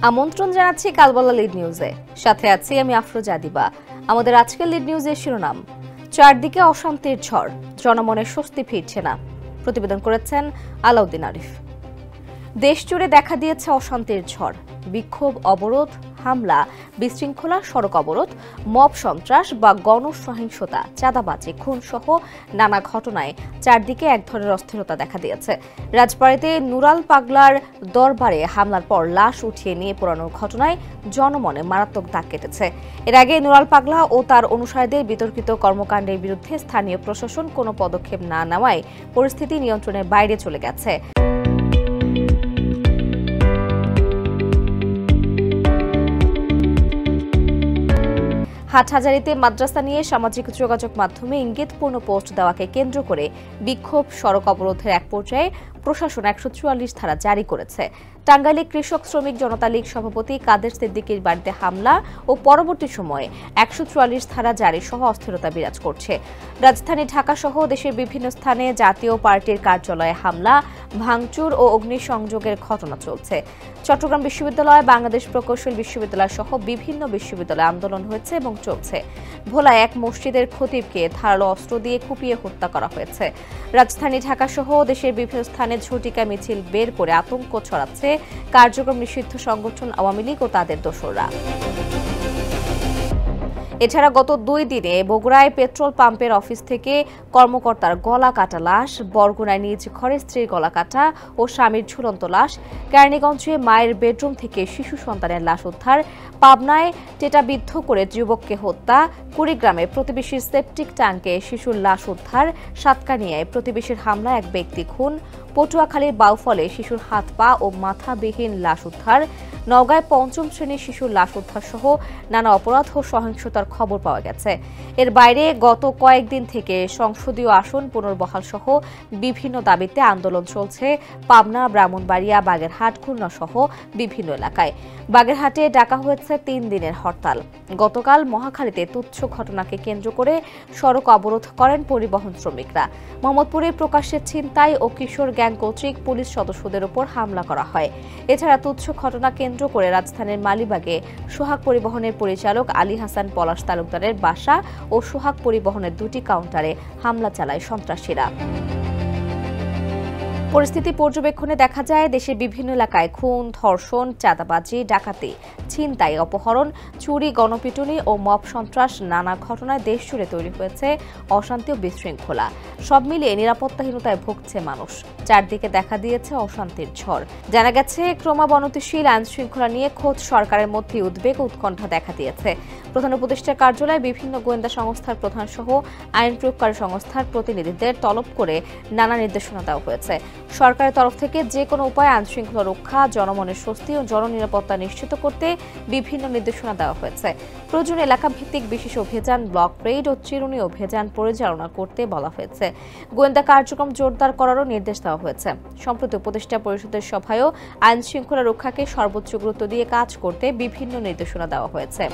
আমন্ত্রণ জানাচ্ছি কালবলা লিড নিউজে। সাথে আছি আমি আফরোজা দিবা। আমাদের আজকের লিড নিউজের শিরোনাম, চারদিকে অশান্তির ঝড়, জনমনের স্বস্তি ফিরছে না। প্রতিবেদন করেছেন আলাউদ্দিন আরিফ। দেশ জুড়ে দেখা দিয়েছে অশান্তির ঝড়। বিক্ষোভ, অবরোধ, হামলা, বিশৃঙ্খলা, সড়ক অবরোধ, মব সন্ত্রাস বা গণসহিংসতা, চাঁদাবাজি, খুন সহ নানা ঘটনায় চারদিকে এক ধরনের অস্থিরতা দেখা দিয়েছে। রাজবাড়ীতে নুরাল পাগলার দরবারে হামলার পর লাশ উঠিয়ে নিয়ে পোড়ানোর ঘটনায় জনমনে মারাত্মক দাগ কেটেছে। এর আগে নুরাল পাগলা ও তার অনুসারীদের বিতর্কিত কর্মকাণ্ডের বিরুদ্ধে স্থানীয় প্রশাসন কোনো পদক্ষেপ না নেওয়ায় পরিস্থিতি নিয়ন্ত্রণের বাইরে চলে গেছে। হাটহাজারীতে মাদ্রাসা নিয়ে সামাজিক যোগাযোগ মাধ্যমে ইঙ্গিতপূর্ণ পোস্ট দেওয়াকে কেন্দ্র করে বিক্ষোভ, সড়ক অবরোধের এক পর্যায়ে প্রশাসন ১৪৪ ধারা জারি করেছে। টাঙ্গাইলে কৃষক শ্রমিক জনতা লীগ সভাপতি কাদের সিদ্দিকীর বাড়িতে হামলা ও পরবর্তী সময়ে ১৪৪ ধারা জারি সহ অস্থিরতা বিরাজ করছে। রাজধানী ঢাকা সহ দেশের বিভিন্ন স্থানে জাতীয় পার্টির কার্যালয়ে হামলা, ভাঙচুর ও অগ্নিসংযোগের ঘটনা চলছে। চট্টগ্রাম বিশ্ববিদ্যালয়, বাংলাদেশ প্রকৌশল বিশ্ববিদ্যালয় সহ বিভিন্ন বিশ্ববিদ্যালয়ে আন্দোলন হয়েছে এবং চলছে। ভোলায় এক মসজিদের খতিবকে ধারালো অস্ত্র দিয়ে কুপিয়ে হত্যা করা হয়েছে। রাজধানী ঢাকা সহ দেশের বিভিন্ন স্থানে ঝটিকা মিছিল বের করে আতঙ্ক ছড়াচ্ছে কার্যক্রম নিষিদ্ধ সংগঠন আওয়ামী লীগ ও তাদের দোসররা। এছাড়া গত 2 দিনে বগুড়ায় পেট্রোল পাম্পের অফিস থেকে কর্মকর্তার গলা কাটা লাশ, বরগুনায় নিজ ঘরে স্ত্রীর গলা কাটা ও স্বামীর ঝুলন্ত লাশ, কেরানীগঞ্জে মায়ের বেডরুম থেকে শিশু সন্তানের লাশ উদ্ধার, পাবনায় টেটাবিদ্ধ করে যুবককে হত্যা, কুড়িগ্রামে প্রতিবেশীর সেপটিক ট্যাঙ্কে শিশুর লাশ উদ্ধার, সাতকানিয়ায় প্রতিবেশীর হামলায় এক ব্যক্তি খুন, পটুয়াখালীর বাউফলে শিশুর হাত পা ও মাথাবিহীন লাশ উদ্ধার, নওগাঁয় 5ম শ্রেণীর শিশুর লাশ উদ্ধার সহ নানা অপরাধ ও সহিংসতার খবর পাওয়া গেছে। এর বাইরে গত কয়েকদিন থেকে সংসদীয় আসন পুনর্বহাল সহ বিভিন্ন দাবিতে আন্দোলন চলছে পাবনা, ব্রাহ্মণবাড়িয়া, বাগেরহাট, খুলনা সহ বিভিন্ন এলাকায়। বাগেরহাটে ডাকা হয়েছে 3 দিনের হরতাল। গতকাল মহাখালীতে তুচ্ছ ঘটনাকে কেন্দ্র করে সড়ক অবরোধ করেন পরিবহন শ্রমিকরা। মোহাম্মদপুরে প্রকাশ্যে ছিনতাই ও কিশোর গ্যাং কর্তৃক পুলিশ সদস্যদের উপর হামলা করা হয়। এছাড়া তুচ্ছ ঘটনা কেন্দ্র করে রাজধানীর মালিবাগে সোহাগ পরিবহনের পরিচালক আলী হাসান পলাশ তালুকদারের বাসা ও সোহাগ পরিবহনের 2টি কাউন্টারে হামলা চালায় সন্ত্রাসীরা। পরিস্থিতি পর্যবেক্ষণে দেখা যায় দেশের বিভিন্ন এলাকায় খুন, ধর্ষণ, চাঁদাবাজি, ডাকাতি, ছিনতাই, অপহরণ, চুরি, গণপিটুনি ও মব সন্ত্রাস নানা ঘটনায় দেশ জুড়ে তৈরি হয়েছে অশান্তি ও বিশৃঙ্খলা। সব মিলিয়ে নিরাপত্তাহীনতায় ভুগছে মানুষ। চারদিকে দেখা দিয়েছে অশান্তির ঝড়। জানা গেছে ক্রমাবনতিশীল আইন শৃঙ্খলা নিয়ে খোদ সরকারের মধ্যে উদ্বেগ ও উৎকণ্ঠা দেখা দিয়েছে। প্রধান উপদেষ্টার কার্যালয়ে বিভিন্ন গোয়েন্দা সংস্থার প্রধান সহ আইন প্রয়োগকারী সংস্থার প্রতিনিধিদের তলব করে নানা নির্দেশনা দেওয়া হয়েছে। সরকারের তরফ থেকে যে কোনো উপায়ে আইন শৃঙ্খলা রক্ষা, জনমনের স্বস্তি ও জননিরাপত্তা নিশ্চিত করতে বিভিন্ন নির্দেশনা দেওয়া হয়েছে। প্রয়োজনে এলাকা ভিত্তিক বিশেষ অভিযান, ব্লক রেইড ও চিরুনি অভিযান পরিচালনা করতে বলা হয়েছে। গোয়েন্দা কার্যক্রম জোরদার করারও নির্দেশ দেওয়া হয়েছে। সম্প্রতি উপদেষ্টা পরিষদের সভায়ও আইন শৃঙ্খলা রক্ষাকে সর্বোচ্চ গুরুত্ব দিয়ে কাজ করতে বিভিন্ন নির্দেশনা দেওয়া হয়েছে।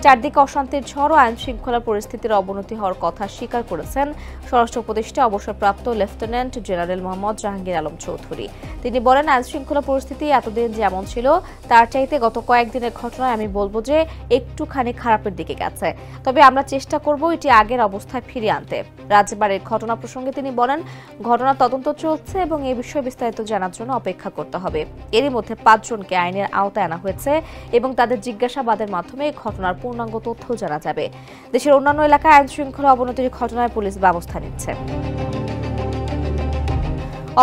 চারদিকে অশান্তির ঝড় ও আইন শৃঙ্খলা পরিস্থিতির অবনতি হওয়ার কথা স্বীকার করেছেন স্বরাষ্ট্র উপদেষ্টা অবসরপ্রাপ্ত লেফটেন্যান্ট জেনারেল মোহাম্মদ জাহাঙ্গীর আলম চৌধুরী। তিনি বলেন, আইন শৃঙ্খলা পরিস্থিতি এতদিন যেমন ছিল তার চাইতে গত কয়েকদিনের ঘটনায় আমি বলবো যে একটুখানি খারাপের দিকে গেছে। তবে আমরা চেষ্টা করব এটি আগের অবস্থায় ফিরিয়ে আনতে। রাজবাড়ীর ঘটনা প্রসঙ্গে তিনি বলেন, ঘটনা তদন্ত চলছে এবং এ বিষয়ে বিস্তারিত জানার জন্য অপেক্ষা করতে হবে। এরই মধ্যে 5 জনকে আইনের আওতায় আনা হয়েছে এবং তাদের জিজ্ঞাসাবাদের মাধ্যমে ঘটনার পূর্ণাঙ্গ তথ্য জানা যাবে। দেশের অন্যান্য এলাকায় আইন শৃঙ্খলা অবনতির ঘটনায় পুলিশ ব্যবস্থা নিচ্ছে।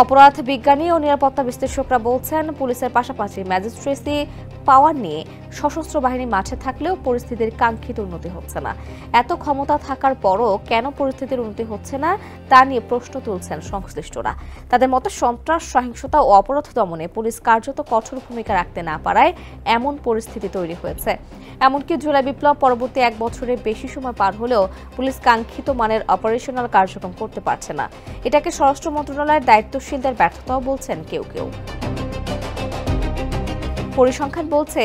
অপরাধ বিজ্ঞানী ও নিরাপত্তা বিশ্লেষকরা বলছেন, পুলিশের পাশাপাশি ম্যাজিস্ট্রেসি পাওয়ার নিয়ে সশস্ত্র বাহিনী মাঠে থাকলেও পরিস্থিতির কাঙ্ক্ষিত উন্নতি হচ্ছে না। এত ক্ষমতা থাকার পরও কেন পরিস্থিতির উন্নতি হচ্ছে না তা নিয়ে প্রশ্ন তুলছেন সংশ্লিষ্টরা। তাদের মতে সন্ত্রাস, সহিংসতা ও অপরাধ দমনে পুলিশ কার্যত কঠোর ভূমিকা রাখতে না পারায় এমন পরিস্থিতি তৈরি হয়েছে। এমনকি জুলাই বিপ্লব পরবর্তী 1 বছরের বেশি সময় পার হলেও পুলিশ কাঙ্ক্ষিত মানের অপারেশনাল কার্যক্রম করতে পারছে না। এটাকে স্বরাষ্ট্র মন্ত্রণালয়ের দায়িত্বশীলদের ব্যর্থতাও বলছেন কেউ কেউ। পরিসংখ্যান বলছে,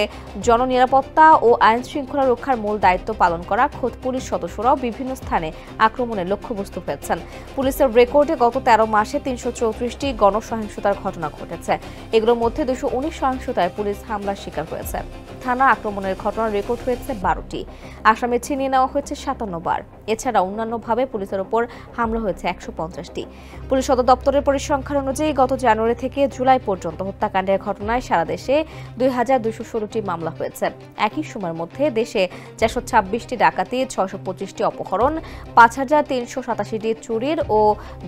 জননিরাপত্তা ও আইন শৃঙ্খলা রক্ষার মূল দায়িত্ব পালন করা খোদ পুলিশ সদস্যরাও বিভিন্ন স্থানে আক্রমণের লক্ষ্যবস্তু হয়েছেন। পুলিশের রেকর্ডে গত 13 মাসে 334টি গণসহিংসতার ঘটনা ঘটেছে। এগুলোর মধ্যে 219 সহিংসতায় পুলিশ হামলার শিকার হয়েছে। থানা আক্রমণের ঘটনার রেকর্ড হয়েছে 12টি। আসামে ছিনিয়ে নেওয়া হয়েছে 57 বার। এছাড়া অন্যান্যভাবে পুলিশের ওপর হামলা হয়েছে 150টি। পুলিশ সদর দপ্তরের পরিসংখ্যান অনুযায়ী গত জানুয়ারি থেকে জুলাই পর্যন্ত হত্যাকাণ্ডের ঘটনায় সারা দেশে 2216টি মামলা হয়েছে। একই সময়ের মধ্যে দেশে 426টি ডাকাতি, 625টি অপহরণ, 5387টি চুরির ও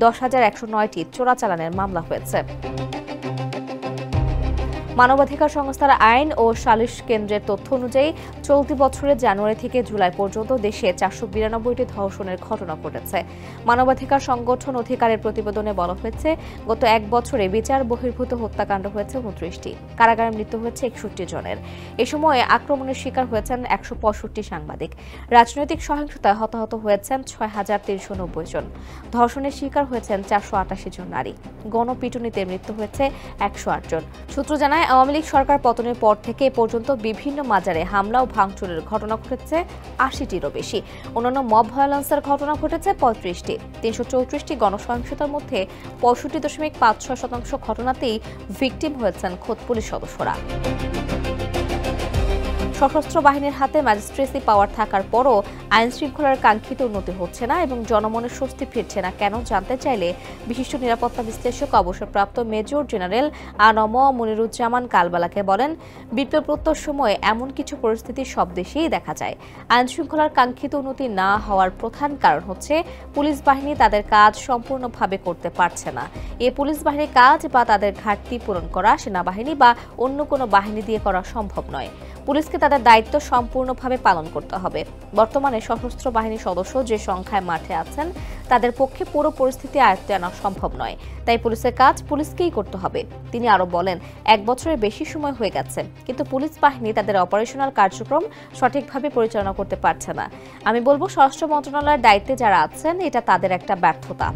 10,109টি চোরাচালানের মামলা হয়েছে। মানবাধিকার সংস্থার আইন ও সালিশ কেন্দ্রের তথ্য অনুযায়ী চলতি বছরের জানুয়ারি থেকে জুলাই পর্যন্ত দেশে 492টি ধর্ষণের ঘটনা ঘটেছে। মানবাধিকার সংগঠন অধিকারের প্রতিবেদনে বলা হয়েছে, গত এক বছরে বিচার বহির্ভূত হত্যাকাণ্ড হয়েছে 29টি। কারাগারে মৃত্যু হয়েছে 61 জনের। এ সময়ে আক্রমণের শিকার হয়েছেন 165 সাংবাদিক। রাজনৈতিক সহিংসতায় হতাহত হয়েছেন 6390 জন। ধর্ষণের শিকার হয়েছেন 488 জন নারী। গণপিটুনিতে মৃত্যু হয়েছে 108 জন। সূত্র জানায়, আওয়ামী লীগ সরকার পতনের পর থেকে এ পর্যন্ত বিভিন্ন মাজারে হামলা ও ভাঙচুরের ঘটনা ঘটেছে 80টিরও বেশি। অন্যান্য মব ভায়োলেন্সের ঘটনা ঘটেছে 35টি। 334টি গণসহিংসতার মধ্যে 65.56% ঘটনাতেই ভিকটিম হয়েছেন খোদ পুলিশ সদস্যরা। সশস্ত্র বাহিনীর হাতে ম্যাজিস্ট্রেসি পাওয়ার থাকার পরও আইন শৃঙ্খলার কাঙ্ক্ষিত উন্নতি হচ্ছে না এবং জনমনের স্বস্তি ফিরছে না কেন জানতে চাইলে বিশিষ্ট নিরাপত্তা বিশ্লেষক অবসরপ্রাপ্ত মেজর জেনারেল আনম মনিরুজ্জামান কালবালাকে বলেন, বিপ্লবোত্তর সময়ে এমন কিছু পরিস্থিতি সব দেশেই দেখা যায়। আইন শৃঙ্খলার কাঙ্ক্ষিত উন্নতি না হওয়ার প্রধান কারণ হচ্ছে পুলিশ বাহিনী তাদের কাজ সম্পূর্ণভাবে করতে পারছে না। এ পুলিশ বাহিনীর কাজ বা তাদের ঘাটতি পূরণ করা সেনাবাহিনী বা অন্য কোনো বাহিনী দিয়ে করা সম্ভব নয়। পুলিশকে তাদের দায়িত্ব সম্পূর্ণভাবে পালন করতে হবে। বর্তমানে সশস্ত্র বাহিনীর সদস্য যে সংখ্যায় মাঠে আছেন, তাদের পক্ষে পুরো পরিস্থিতি আয়ত্তে আনা সম্ভব নয়। তাই পুলিশের কাজ পুলিশকেই করতে হবে। তিনি আরো বলেন, এক বছরের বেশি সময় হয়ে গেছে, কিন্তু পুলিশ বাহিনী তাদের অপারেশনাল কার্যক্রম সঠিকভাবে পরিচালনা করতে পারছে না। আমি বলবো, স্বরাষ্ট্র মন্ত্রণালয়ের দায়িত্বে যারা আছেন, এটা তাদের একটা ব্যর্থতা।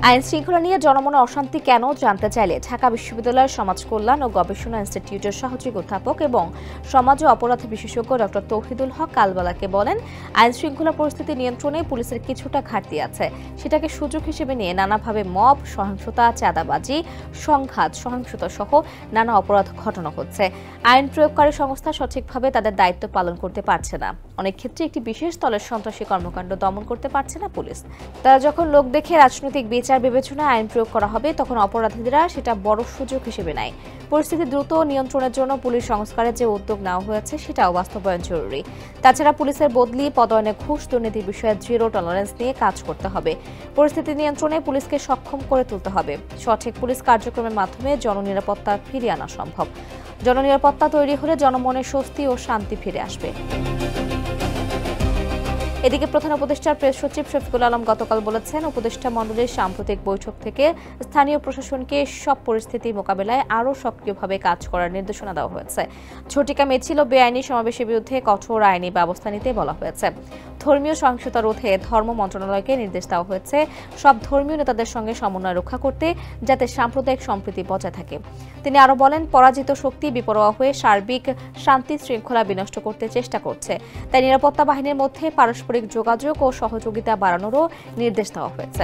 আইন শৃঙ্খলা নিয়ে জনমনে অশান্তি কেন জানতে চাইলে ঢাকা বিশ্ববিদ্যালয়ের সমাজ কল্যাণ ও গবেষণা ইনস্টিটিউটের সহযোগী অধ্যাপক এবং সমাজ ও অপরাধ বিশেষজ্ঞ ডক্টর তৌহিদুল হক কালবালাকে বলেন, আইন শৃঙ্খলা পরিস্থিতি নিয়ন্ত্রণে পুলিশের কিছুটা ঘাটতি আছে। সেটাকে সুযোগ হিসেবে নিয়ে নানাভাবে মব, সহিংসতা, চাঁদাবাজি, সংঘাত, সহিংসতা সহ নানা অপরাধ ঘটনা হচ্ছে। আইন প্রয়োগকারী সংস্থা সঠিকভাবে তাদের দায়িত্ব পালন করতে পারছে না। অনেক ক্ষেত্রে একটি বিশেষ দলের সন্ত্রাসী কর্মকাণ্ড দমন করতে পারছে না পুলিশ। তারা যখন লোক দেখে রাজনৈতিক বিচার বিবেচনায় আইন প্রয়োগ করা হবে, তখন অপরাধীরা সেটা বড় সুযোগ হিসেবে নেয়। পরিস্থিতি দ্রুত নিয়ন্ত্রণের জন্য পুলিশ সংস্কারের যে উদ্যোগ নেওয়া হয়েছে, সেটাও বাস্তবায়ন জরুরি। তাছাড়া পুলিশের বদলি, পদোন্নয়নে ঘুষ, দুর্নীতির বিষয়ে জিরো টলারেন্স নিয়ে কাজ করতে হবে। পরিস্থিতি নিয়ন্ত্রণে পুলিশকে সক্ষম করে তুলতে হবে। সঠিক পুলিশ কার্যক্রমের মাধ্যমে জননিরাপত্তা ফিরিয়ে আনা সম্ভব। জননিরাপত্তা তৈরি হলে জনমনে স্বস্তি ও শান্তি ফিরে আসবে। এদিকে প্রধান উপদেষ্টার প্রেস সচিব শফিকুল আলম গতকাল বলেছেন, উপদেষ্টা মণ্ডলীর সাম্প্রতিক বৈঠক থেকে স্থানীয় প্রশাসনকে সব পরিস্থিতি মোকাবেলায় আরও সক্রিয়ভাবে কাজ করার নির্দেশনা দেওয়া হয়েছে। ঝটিকা মিছিল ও বেআইনি সমাবেশের বিরুদ্ধে কঠোর আইনি ব্যবস্থা নিতে বলা হয়েছে। ধর্মীয় সহিংসতা রোধে ধর্ম মন্ত্রণালয়কে নির্দেশ দেওয়া হয়েছে সব ধর্মীয় নেতাদের সঙ্গে সমন্বয় রক্ষা করতে, যাতে সাম্প্রদায়িক সম্প্রীতি বজায় থাকে। তিনি আরও বলেন, পরাজিত শক্তি বেপরোয়া হয়ে সার্বিক শান্তি শৃঙ্খলা বিনষ্ট করতে চেষ্টা করছে। তাই নিরাপত্তা বাহিনীর মধ্যে পারস্পরিক যোগাযোগ ও সহযোগিতা বাড়ানোরও নির্দেশ দেওয়া হয়েছে।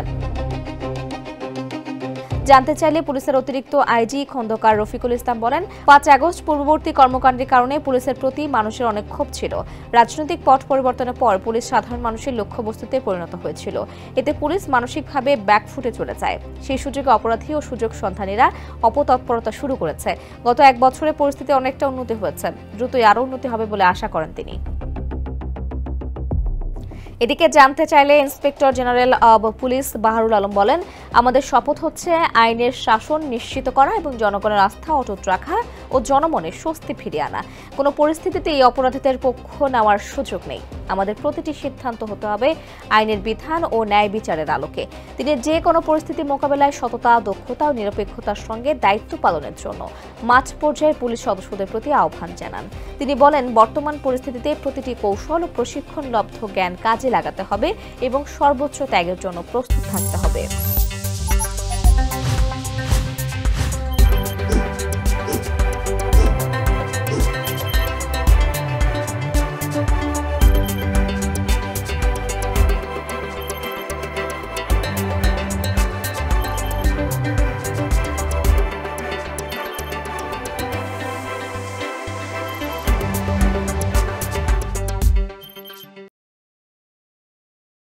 জানতে চাইলে পুলিশের অতিরিক্ত আইজি খন্দকার রফিকুল ইসলাম বলেন, 5 আগস্ট পূর্ববর্তী কর্মকাণ্ডের কারণে পুলিশের প্রতি মানুষের অনেক ক্ষোভ ছিল। রাজনৈতিক পট পরিবর্তনের পর পুলিশ সাধারণ মানুষের লক্ষ্যবস্তুতে পরিণত হয়েছিল। এতে পুলিশ মানসিকভাবে ব্যাকফুটে চলে যায়। সেই সুযোগে অপরাধী ও সুযোগ সন্ধানীরা অপতৎপরতা শুরু করেছে। গত এক বছরে পরিস্থিতি অনেকটা উন্নতি হয়েছে। দ্রুতই আরও উন্নতি হবে বলে আশা করেন তিনি। এদিকে জানতে চাইলে inspector general of police Baharul Alam বলেন, আমাদের শপথ হচ্ছে আইনের শাসন নিশ্চিত করা এবং জনগণের আস্থা অটুট রাখা ও জনমনে স্বস্তি ফিরিয়ে আনা। কোনো পরিস্থিতিতে এই অপরাধীদের পক্ষ নেওয়ার সুযোগ নেই। আমাদের প্রতিটি সিদ্ধান্ত হতে হবে আইনের বিধান ও ন্যায় বিচারের আলোকে। তিনি যে কোনো পরিস্থিতি মোকাবেলায় সততা, দক্ষতা ও নিরপেক্ষতার সঙ্গে দায়িত্ব পালনের জন্য মাঠ পর্যায়ের পুলিশ সদস্যদের প্রতি আহ্বান জানান। তিনি বলেন, বর্তমান পরিস্থিতিতে প্রতিটি কৌশল ও প্রশিক্ষণলব্ধ জ্ঞান কাজে লাগাতে হবে এবং সর্বোচ্চ ত্যাগের জন্য প্রস্তুত থাকতে হবে।